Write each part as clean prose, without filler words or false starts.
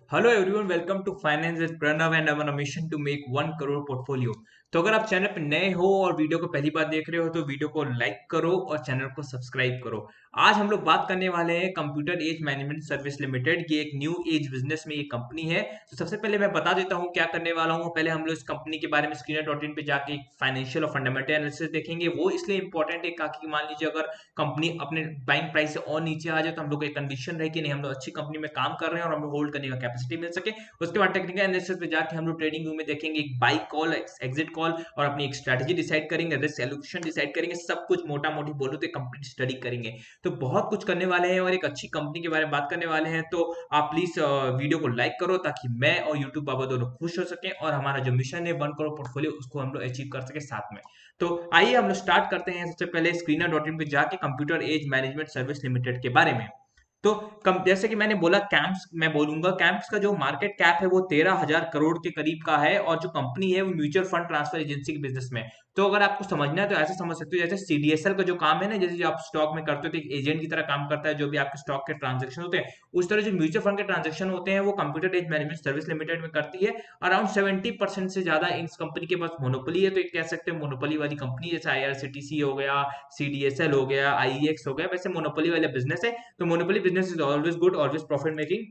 Hello everyone, welcome to finance with Pranav and our mission to make 1 crore portfolio. तो अगर आप channel पर नए हो और वीडियो को पहली बार देख रहे हो तो वीडियो को लाइक करो और चैनल को सब्सक्राइब करो। आज हम लोग बात करने वाले हैं computer age management service limited. ये एक न्यू एज बिजनेस में ये कंपनी है। तो सबसे पहले मैं बता देता हूँ क्या करने वाला हूँ। पहले हम लोग इस कंपनी के बारे में स्क्रीनर.इन पे जाके फाइनेंशियल और फंडामेंटल एनालिसिस देखेंगे। वो इसलिए इंपॉर्टेंट है ताकि मान लीजिए अगर कंपनी अपने बाइंग प्राइस से और नीचे आ जाए तो हम लोग को एक कंडीशन रहे कि नहीं, हम लोग अच्छी कंपनी में काम कर रहे हैं और हमें होल्ड करने का कैपेसिटी मिल सके। उसके बाद टेक्निकल एनालिसिस पे जाके हम लोग ट्रेडिंग व्यू में देखेंगे एक बाई कॉल, एग्जिट कॉल और अपनी एक स्ट्रेटजी डिसाइड करेंगे, रिस्क एलोकेशन डिसाइड करेंगे। सब कुछ मोटा मोटी बोलो तो कंप्लीट स्टडी करेंगे। तो बहुत कुछ करने वाले हैं और एक अच्छी कंपनी के बारे में बात करने वाले हैं। तो आप प्लीज वीडियो को लाइक करो ताकि मैं और यूट्यूब बाबा दोनों खुश हो सके और हमारा जो मिशन है 1 करोड़ पोर्टफोलियो उसको हम लोग अचीव कर सके साथ में। तो आइए हम लोग स्टार्ट करते हैं। सबसे पहले स्क्रीनर.इन पे जाके computer age management service limited के बारे में। तो कम जैसे कि मैंने बोला कैंप्स, मैं बोलूंगा कैंप्स का जो मार्केट कैप है वो 13,000 करोड़ के करीब का है और जो कंपनी है वो म्यूचुअल फंड ट्रांसफर एजेंसी के बिजनेस में। तो अगर आपको समझना है तो ऐसे समझ सकते हो जैसे सीडीएसएल का जो काम है ना, जैसे जो आप स्टॉक में करते हो तो एक एजेंट की तरह काम करता है जो भी आपके स्टॉक के ट्रांजेक्शन होते हैं। उस तरह जो म्यूचुअल फंड के ट्रांजेक्शन होते हैं वो computer age management service limited में करती है। अराउंड 70% से ज्यादा इस कंपनी के पास मोनोपोली है। तो एक कह सकते हैं मोनोपोली वाली कंपनी, जैसे आईआरसीटीसी हो गया, सीडीएसएल हो गया, आईईएक्स हो गया, वैसे मोनोपोली वाला बिजनेस है। तो monopoly business is always good, always profit making.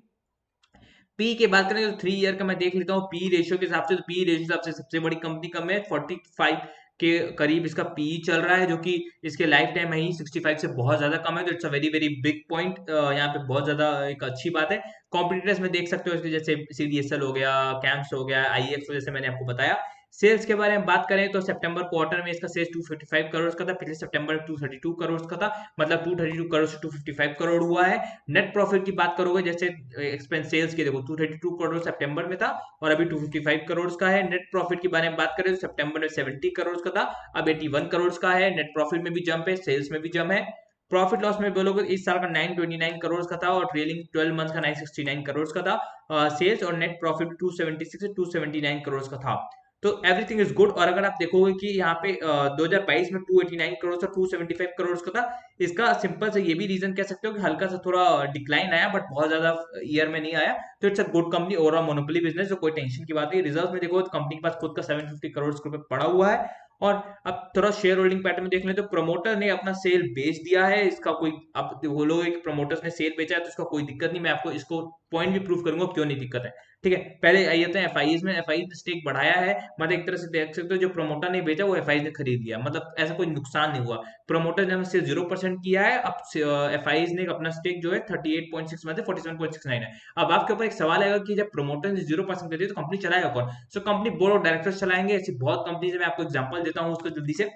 P की बात करें तो 3 ईयर का मैं देख लेता हूँ पी रेशियो के हिसाब से। तो पी रेशियो के हिसाब से सबसे बड़ी कंपनी कम है, 45 के करीब इसका पी चल रहा है, जो कि इसके लाइफ टाइम है ही 65 से बहुत ज्यादा कम है। तो it's a very very big point, यहाँ पे बहुत ज्यादा एक अच्छी बात है। कॉम्पिटिटर्स में देख सकते हो इसके, जैसे सीडीएसएल हो गया, कैंप्स हो गया, आईएक्स, जैसे मैंने आपको बताया। सेल्स के बारे में बात करें तो सितंबर क्वार्टर में इसका सेल्स 255 करोड़ का था, पिछले सितंबर में 232 करोड़ का था। मतलब 232 करोड़ से 255 करोड़ हुआ है। नेट प्रॉफिट की बात करोगे, जैसे एक्सपेंस सेल्स के देखो 232 करोड़ सितंबर में था और अभी 255 करोड़ का है। नेट प्रॉफिट के बारे में बात करें तो सितंबर में 70 करोड़ का था, अब 81 करोड़ का है। नेट प्रॉफिट में भी जंप है, सेल्स में भी जंप है। प्रॉफिट लॉस में बोलोगे इस साल का 929 करोड़ का था और ट्रेलिंग 12 मंथ का 969 करोड़ का था सेल्स, और नेट प्रॉफिट 276 से 279 करोड़ का था। तो एवरीथिंग इज गुड। और अगर आप देखोगे कि यहाँ पे 2022 में 289 करोड़ से 275 करोड़ का था। इसका सिंपल से ये भी रीजन कह सकते हो कि हल्का सा थोड़ा डिक्लाइन आया, बट बहुत ज्यादा ईयर में नहीं आया। तो it's a good company, overall monopoly business, जो कोई टेंशन की बात नहीं। रिजर्व में देखो तो कंपनी के पास खुद का 750 करोड़ रुपए पड़ा हुआ है। और अब थोड़ा शेयर होल्डिंग पैटर्न में देख लें तो प्रमोटर ने अपना सेल बेच दिया है। इसका कोई, अब वो लोग एक प्रमोटर्स ने सेल बेचा है तो इसका कोई दिक्कत नहीं। मैं आपको इसको पॉइंट भी प्रूव करूंगा क्यों नहीं दिक्कत है। ठीक है, पहले आइए तो एफआईज में। एफआईज ने स्टेक बढ़ाया है, मतलब एक तरह से देख सकते हो जो प्रमोटर ने बेचा वो एफआईज ने खरीद लिया, मतलब ऐसा कोई नुकसान नहीं हुआ। प्रमोटर ने हमसे 0% किया है। अब एफआईज ने अपना स्टेक जो है 38.6 में से 47.69 है। अब आपके ऊपर एक सवाल आएगा कि जब प्रमोटर ने 0% कर दिया तो कंपनी चलाएगा कौन? So company board of directors चलाएंगे। ऐसी बहुत कंपनी है, मैं आपको एग्जांपल देता हूँ उसको जल्दी से,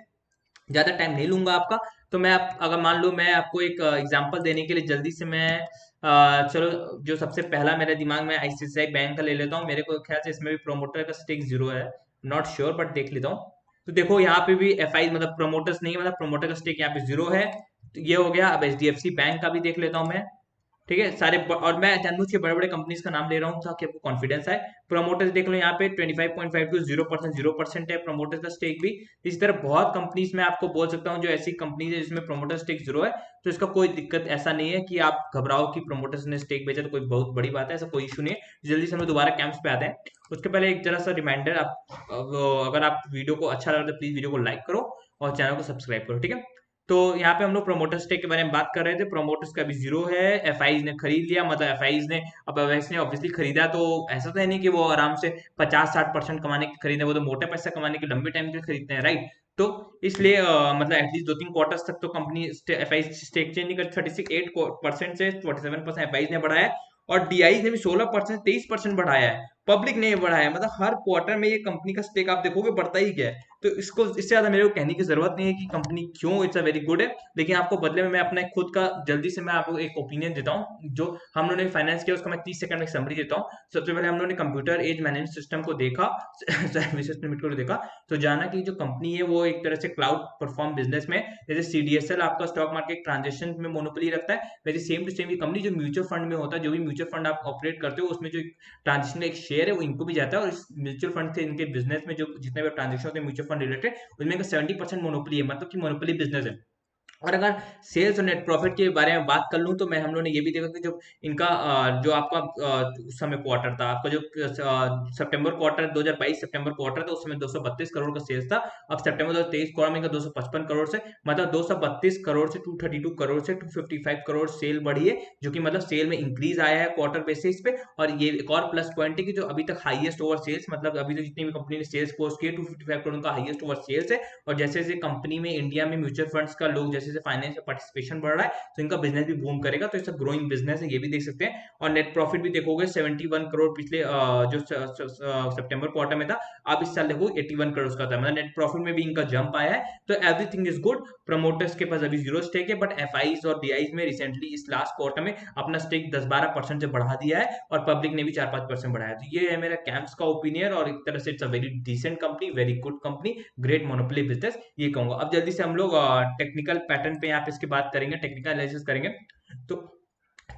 ज्यादा टाइम नहीं लूंगा आपका। तो मैं अगर मान लो मैं आपको एक एग्जांपल देने के लिए जल्दी से मैं चलो जो सबसे पहला मेरे दिमाग में आईसीआईसीआई बैंक का ले लेता हूँ। मेरे को ख्याल से इसमें भी प्रोमोटर का स्टेक जीरो है, नॉट श्योर बट देख लेता हूँ। तो देखो यहाँ पे भी एफआई मतलब प्रोमोटर्स नहीं है, मतलब प्रोमोटर का स्टेक यहाँ पे जीरो है। तो ये हो गया। अब एचडीएफसी बैंक का भी देख लेता हूँ मैं। ठीक है, और मैं जानबूझ के बड़े बड़े कंपनीज का नाम ले रहा हूँ ताकि आपको कॉन्फिडेंस आए। प्रोमोटर्स देख लो यहाँ पे 25.52, 0%, 0% है प्रोमोटर्स का स्टेक भी। इसी तरह बहुत कंपनीज में आपको बोल सकता हूँ जो ऐसी कंपनीज है जिसमें प्रोमोटर स्टेक जीरो है। तो इसका कोई दिक्कत ऐसा नहीं है कि आप घबराओ कि प्रोमोटर्स ने स्टेक बेचा तो कोई बहुत बड़ी बात है, ऐसा कोई इशू नहीं है। जल्दी से हम दोबारा कैंप्स पे आते हैं। उसके पहले एक जरा सा रिमाइंडर, आप अगर आप वीडियो को अच्छा लगा तो प्लीज वीडियो को लाइक करो और चैनल को सब्सक्राइब करो। ठीक है, तो यहाँ पे हम लोग प्रोमोटर स्टेक के बारे में बात कर रहे थे। प्रोमोटर्स का भी जीरो है। एफआईज ने खरीद लिया, मतलब एफआईज ने, अब एफआईज ने ऑब्वियसली खरीदा तो ऐसा तो है नहीं कि वो आराम से 50-60% कमाने के खरीदे, वो तो मोटे पैसे कमाने के लंबे टाइम के खरीदते हैं, राइट? तो इसलिए मतलब एटलीस्ट 2-3 क्वार्टर्स तक तो कंपनी एफआईज स्टेक चेंज नहीं कर। 38% से 47% एफआईज ने बढ़ाया है और डीआईज ने भी 16% 23% बढ़ाया है। पब्लिक ने बढ़ाया है, मतलब हर क्वार्टर में ये कंपनी का स्टेक आप देखोगे बढ़ता ही गया है। तो इसको इससे ज्यादा मेरे को कहने की जरूरत नहीं है कि कंपनी क्यों इट्स अ वेरी गुड है। लेकिन आपको बदले में मैं अपना खुद का जल्दी से मैं आपको एक ओपिनियन देता हूँ जो हम लोगों ने फाइनेंस किया, उसका मैं 30 सेकंड में समरी देता हूँ। सबसे पहले हम लोगों ने कंप्यूटर एज मैनेजमेंट सिस्टम को देखा, सर्विसेज लिमिट को देखा। तो जाना कि जो कंपनी है वो एक तरह से क्लाउड परफॉर्म बिजनेस में, जैसे सीडीएसएल आपका स्टॉक मार्केट ट्रांजेक्शन में मोनोपोली रखता है, वैसे सेम टू सेम ये कंपनी जो म्यूचुअल फंड में होता है, जो भी म्यूचुअल फंड आप ऑपरेट करते हो उसमें जो ट्रांजेक्शन का एक शेयर है वो इनको भी जाता है। और इस म्यूचुअल फंड से इनके बिजनेस में जो जितने भी ट्रांजेक्शन होते हैं म्यूचुअल फंड रिलेटेड, उनमें का 70% मोनोपोली है, मतलब कि मोनोपोली बिजनेस है। और अगर सेल्स और नेट प्रॉफिट के बारे में बात कर लूं तो मैं हम लोग ने ये भी देखा कि जो इनका जो आपका उस समय क्वार्टर था आपका जो सितंबर क्वार्टर 2022 सितंबर क्वार्टर था उस समय 232 करोड़ का सेल्स था। अब सितंबर 2023 क्वार्टर में इनका 255 करोड़ से मतलब 232 करोड़ से 232 करोड़ से 255 करोड़ सेल बढ़ी है, जो कि मतलब सेल में इंक्रीज आया है क्वार्टर बेसिस पे। और ये एक और प्लस पॉइंट है कि जो अभी तक हाईएस्ट ओवर सेल्स मतलब अभी तक जितनी भी कंपनी ने सेल्स पोस्ट किए 255 करोड़ का हाईएस्ट ओवर सेल्स है। और जैसे जैसे कंपनी में इंडिया में म्यूचुअल फंड्स का लोग जैसे जैसे फाइनेंस में पार्टिसिपेशन बढ़ रहा है तो इनका बिजनेस भी बूम करेगा, तो इसका ग्रोइंग बिजनेस है, ये भी देख सकते हैं। और नेट प्रॉफिट भी देखोगे 71 करोड़ पिछले जो सितंबर क्वार्टर में था, अब इस साल देखो 81 करोड़ का था, मतलब नेट प्रॉफिट में भी इनका जंप आया है। तो एवरीथिंग इज गुड। प्रमोटर्स के पास अभी जीरो स्टेक है, बट एफआईज और डीआईज में रिसेंटली इस लास्ट क्वार्टर में अपना स्टेक 10-12% से बढ़ा दिया है और पब्लिक ने भी 4-5% बढ़ाया। तो ये है मेरा कैंप्स का ओपिनियन और एक तरह से it's a very decent company, very good company, great monopoly business, ये कहूंगा। अब जल्दी से हम लोग टेक्निकल पैटर्न पे यहाँ पे इसकी बात करेंगे, टेक्निकल एनालिसिस करेंगे। तो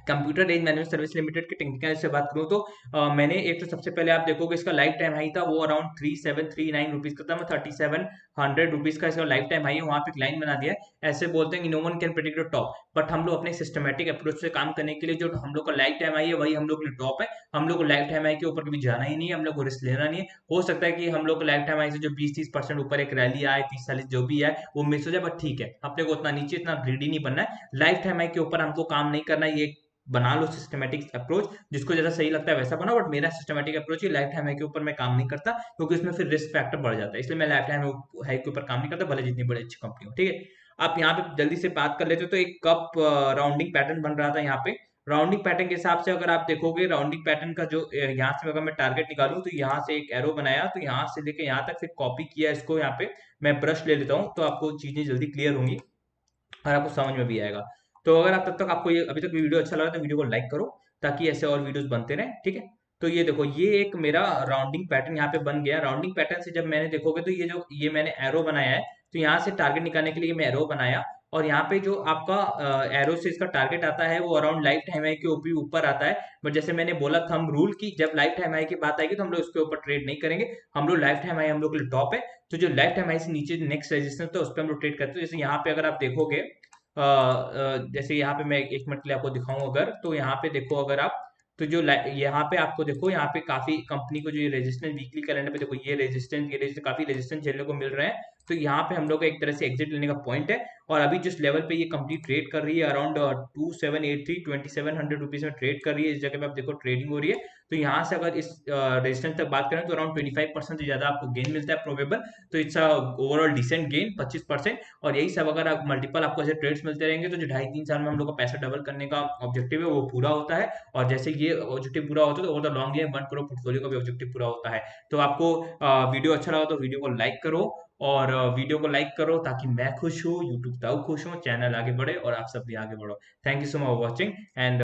computer range management service limited के टेक्निकल से बात करूं तो मैंने एक तो सबसे पहले आप देखोगे इसका लाइफ टाइम हाई था वो अराउंड 3739 रुपीज का था, मैं 3700 रुपीज का इसका लाइफ टाइम हाई है। वहां पे एक लाइन बना दिया है, ऐसे बोलते हैं कि no one can predict the top, but हम लोग अपने सिस्टमेटिक अप्रोच से काम करने के लिए जो हम लोग का लाइफ टाइम हाई है वही हम लोग के लिए टॉप है। हम लोग को लाइफ टाइम हाई के ऊपर कभी जाना ही नहीं है, हम लोग को रिस्क लेना नहीं है। हो सकता है कि हम लोग को लाइफ टाइम हाई से जो 20-30% ऊपर एक रैली आए 30-40 जो भी है वो मिस हो जाए, बट ठीक है, अपने को उतना नीचे इतना ग्रीडी नहीं बनना है। लाइफ टाइम हाई के ऊपर हमको काम नहीं करना है, ये बना लो सिस्टमेटिक अप्रोच, जिसको जैसा सही लगता है वैसा बनाओ, बट मेरा सिस्टमेटिक अप्रोच है लाइफ टाइम हाई के ऊपर मैं काम नहीं करता क्योंकि उसमें फिर रिस्क फैक्टर बढ़ जाता है, इसलिए मैं लाइफ टाइम हाई के ऊपर काम नहीं करता भले जितनी बड़ी अच्छी कंपनी हो, ठीक है। आप यहाँ पे जल्दी से बात कर लेते हो तो एक कप राउंडिंग पैटर्न बन रहा था यहाँ पे। राउंडिंग पैटर्न के हिसाब से अगर आप देखोगे राउंडिंग पैटर्न का जो यहाँ से अगर मैं टारगेट निकालूं तो यहाँ से एक एरो बनाया, तो यहाँ से लेके यहाँ तक फिर कॉपी किया इसको, यहाँ पे मैं ब्रश ले लेता हूँ तो आपको चीजें जल्दी क्लियर होंगी और आपको समझ में भी आएगा। तो अगर आप तब तक आपको ये अभी तक वीडियो अच्छा लगा तो वीडियो को लाइक करो ताकि ऐसे और वीडियोस बनते रहें, ठीक है। तो ये देखो ये एक मेरा राउंडिंग पैटर्न यहाँ पे बन गया। राउंडिंग पैटर्न से जब मैंने देखोगे तो ये जो ये मैंने एरो बनाया है, तो यहाँ से टारगेट निकालने के लिए मैं एरो बनाया और यहाँ पे जो आपका एरो से इसका टारगेट आता है वो अराउंड लाइफ टाइम हाई के ऊपर आता है। बट जैसे मैंने बोला थंब रूल की जब लाइफ टाइम हाई की बात आएगी तो हम लोग उसके ऊपर ट्रेड नहीं करेंगे, हम लोग लाइफ टाइम हाई हम लोग के लिए टॉप है। तो जो लाइफ टाइम हाई से नीचे नेक्स्ट रेजिस्टेंस था उस पर हम लोग ट्रेड करते हैं। जैसे यहाँ पे अगर आप देखोगे जैसे यहाँ पे मैं एक मिनट के लिए आपको दिखाऊं अगर, तो यहाँ पे देखो अगर आप, तो जो यहाँ पे आपको देखो यहाँ पे काफी कंपनी को जो ये रेजिस्टेंस वीकली कैलेंडर पे देखो ये रेजिस्टेंस काफी रेजिस्टेंस झेलने को मिल रहे हैं। तो यहाँ पे हम लोग का एक तरह से एग्जिट लेने का पॉइंट है। और अभी जिस लेवल पे ये कंपनी ट्रेड कर रही है अराउंड 2783 2700 रुपीज में ट्रेड कर रही है, इस जगह पे आप देखो ट्रेडिंग हो रही है। तो यहाँ से अगर इस रेजिस्टेंस तक बात करें तो अराउंड 25% से ज्यादा आपको गेन मिलता है प्रोबेबल। तो इट्स ओवरऑल डिसेंट गेन 25%। और यही सब अगर आप मल्टीपल आपको ऐसे ट्रेड्स मिलते रहेंगे तो जो 2.5-3 साल में हम लोग का पैसा डबल करने का ऑब्जेक्टिव है वो पूरा होता है। और जैसे ये ऑब्जेक्टिव पूरा होता है तो over the long game 1 crore portfolio का भी ऑब्जेक्टिव पूरा होता है। तो आपको वीडियो अच्छा लगा तो वीडियो को लाइक करो, और वीडियो को लाइक करो ताकि मैं खुश हूँ, यूट्यूब ताऊ खुश हूँ, चैनल आगे बढ़े और आप सब भी आगे बढ़ो। Thank you so much for watching and